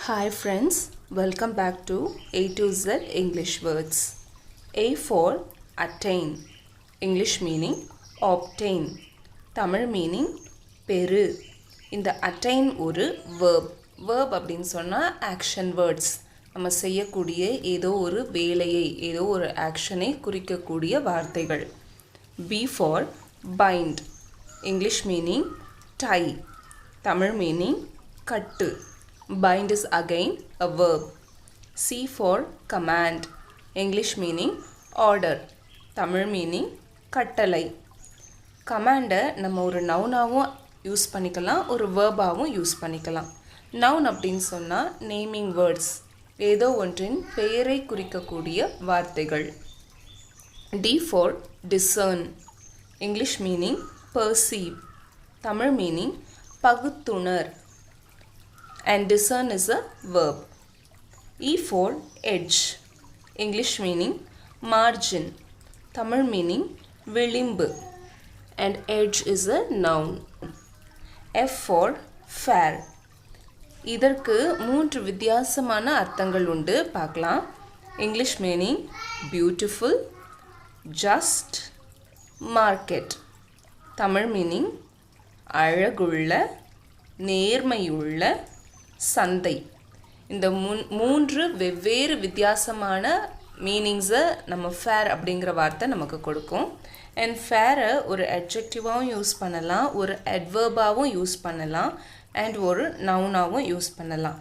Hi friends, welcome back to A to Z English words. A for attain, English meaning obtain, Tamil meaning பெரு. இந்த attain ஒரு verb. Verb அப்படின்னு சொன்னா action words. நம்ம செய்யக்கூடிய ஏதோ ஒரு வேலையை, ஏதோ ஒரு actionஐ குறிக்கக்கூடிய வார்த்தைகள். B for bind, English meaning tie, Tamil meaning cut. Bind is again a verb. C for command, English meaning order, Tamil meaning கட்டளை. கமாண்டை நம்ம ஒரு நவுனாகவும் யூஸ் பண்ணிக்கலாம், ஒரு வேர்பாகவும் யூஸ் பண்ணிக்கலாம். நவுன் அப்படின்னு சொன்னால் நேமிங் வேர்ட்ஸ், ஏதோ ஒன்றின் பெயரை குறிக்கக்கூடிய வார்த்தைகள். D for discern, English meaning perceive, Tamil meaning பகுத்துணர், and discern is a verb. E for edge, English meaning margin, Tamil meaning விளிம்பு, and edge is a noun. F for fair, இதற்கு 3 வித்தியாசமான அர்த்தங்கள் உண்டு, பார்க்கலாம். English meaning beautiful, just, market, Tamil meaning அழகுள்ள, நேர்மையுள்ள, சந்தை. இந்த 3 வெவ்வேறு வித்தியாசமான மீனிங்ஸை நம்ம ஃபேர் அப்படிங்கிற வார்த்தை நமக்கு கொடுக்கும். அண்ட் ஃபேரை ஒரு அட்ஜெக்டிவாகவும் யூஸ் பண்ணலாம், ஒரு அட்வர்பாகவும் யூஸ் பண்ணலாம், அண்ட் ஒரு நவுனாகவும் யூஸ் பண்ணலாம்.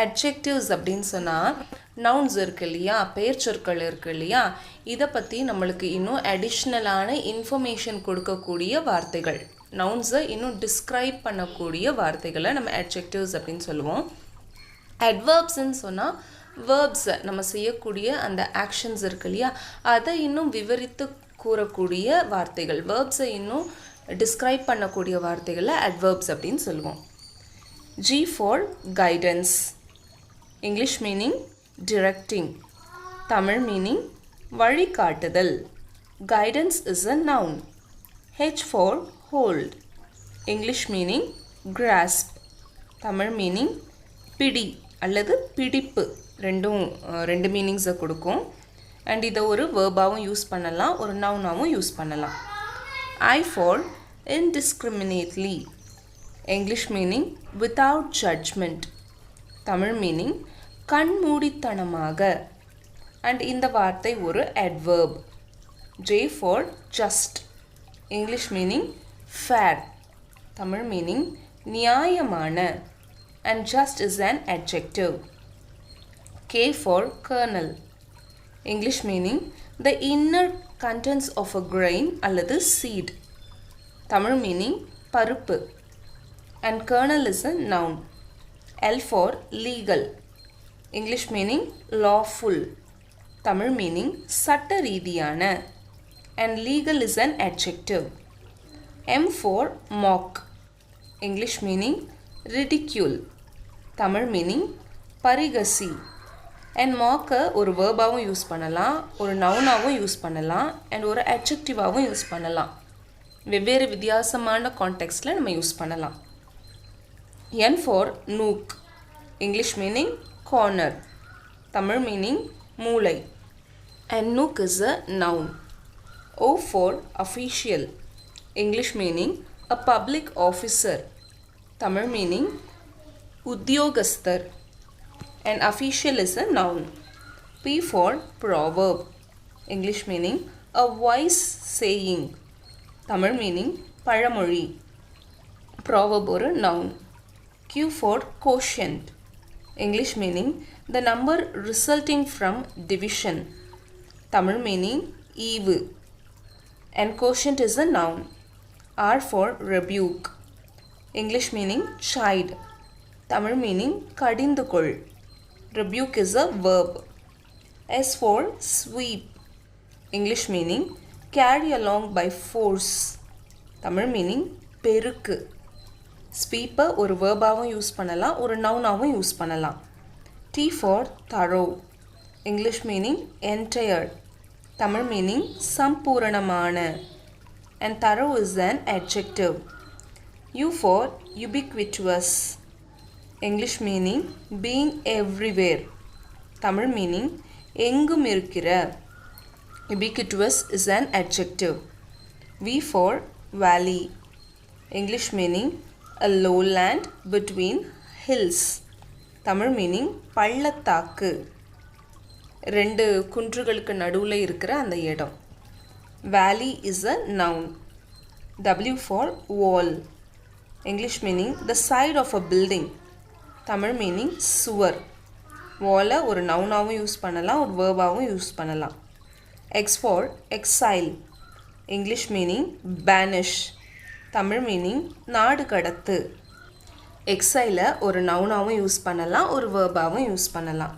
அட்ஜெக்டிவ்ஸ் அப்படின்னு சொன்னால் நவுன்ஸ் இருக்கு இல்லையா, பெயர் சொற்கள் இருக்கு இல்லையா, இதை பற்றி நம்மளுக்கு இன்னும் அடிஷ்னலான இன்ஃபர்மேஷன் கொடுக்கக்கூடிய வார்த்தைகள், நவுன்ஸை இன்னும் டிஸ்கிரைப் பண்ணக்கூடிய வார்த்தைகளை நம்ம அட்ஜெக்டிவ்ஸ் அப்படின்னு சொல்லுவோம். அட்வர்ப்ஸ்ன்னு சொன்னால் வேர்ப்ஸை, நம்ம செய்யக்கூடிய அந்த ஆக்ஷன்ஸ் இருக்கு இல்லையா, அதை இன்னும் விவரித்து கூறக்கூடிய வார்த்தைகள், வேர்ப்ஸை இன்னும் டிஸ்கிரைப் பண்ணக்கூடிய வார்த்தைகளை அட்வர்ப்ஸ் அப்படின்னு சொல்லுவோம். G for guidance, English meaning directing, Tamil meaning வழிகாட்டுதல். Guidance is a noun. H for hold, English meaning grasp, Tamil meaning பிடி அல்லது பிடிப்பு. ரெண்டு மீனிங்ஸை கொடுக்கும். அண்ட் இதை ஒரு வேர்பாகவும் யூஸ் பண்ணலாம், ஒரு நவுனாகவும் யூஸ் பண்ணலாம். I for indiscriminately, English meaning without judgment, Tamil meaning கண்மூடித்தனமாக. அண்ட் இந்த வார்த்தை ஒரு adverb. J for just, English meaning fair, Tamil meaning நியாயமான, and just is an adjective. K for kernel, English meaning the inner contents of a grain அல்லது seed, Tamil meaning பருப்பு, and kernel is a noun. L for legal, English meaning lawful, Tamil meaning சட்ட ரீதியான, and legal is an adjective. M for mock, English meaning ridicule, Tamil meaning பரிகசி. And மாக்கை ஒரு வேர்பாகவும் use பண்ணலாம், ஒரு நவுனாகவும் use பண்ணலாம், அண்ட் ஒரு அட்ஜெக்டிவாகவும் யூஸ் பண்ணலாம். வெவ்வேறு வித்தியாசமான கான்டெக்ஸ்டில் நம்ம யூஸ் பண்ணலாம். N for nook, English meaning corner, Tamil meaning மூளை, and nook is a noun. O for official, English meaning a public officer, Tamil meaning உத்தியோகஸ்தர், and official is a noun. P for proverb, English meaning a wise saying, Tamil meaning பழமொழி, proverb ஒரு noun. Q for quotient, English meaning the number resulting from division, Tamil meaning ஈவு, and quotient is a noun. R for rebuke, English meaning chide, Tamil meaning கடிந்து கொள், rebuke is a verb. S for sweep, English meaning carry along by force, Tamil meaning பெருக்கு. ஸ்வீப்பை ஒரு வேர்பாகவும் use பண்ணலாம், ஒரு நவுனாகவும் use பண்ணலாம். T for thorough, English meaning entire, Tamil meaning சம்பூரணமான, and thorough is an adjective. U for ubiquitous, English meaning being everywhere. Tamil meaning engum irukira. Ubiquitous is an adjective. V for valley. English meaning a lowland between hills. Tamil meaning பள்ளத்தாக்கு. ரெண்டு குன்றுகளுக்கு நடுவில் இருக்கிற அந்த இடம். Valley is a noun. W for wall. English meaning the side of a building. Tamil meaning சுவர். wall ஒரு நவுனாவும் use பண்ணலாம், ஒரு வேர்பாவும் யூஸ் பண்ணலாம். X for exile. English meaning banish. Tamil meaning நாடு கடத்து. exile ஒரு நவுனாவும் யூஸ் பண்ணலாம், ஒரு வேர்பாவும் யூஸ் பண்ணலாம்.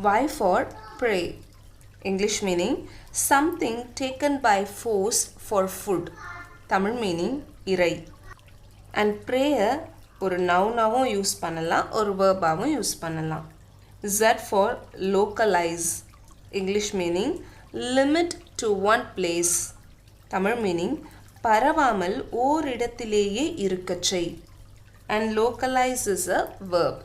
Y for prey. English meaning something taken by force for food. Tamil meaning இறை. And prayer ஒரு நவுனாவும் யூஸ் பண்ணலாம், ஒரு வேர்பாவும் யூஸ் பண்ணலாம். Z for localize. English meaning limit to one place. Tamil meaning பரவாமல் ஓரிடத்திலேயே இருக்கச் செய். And localize is a verb.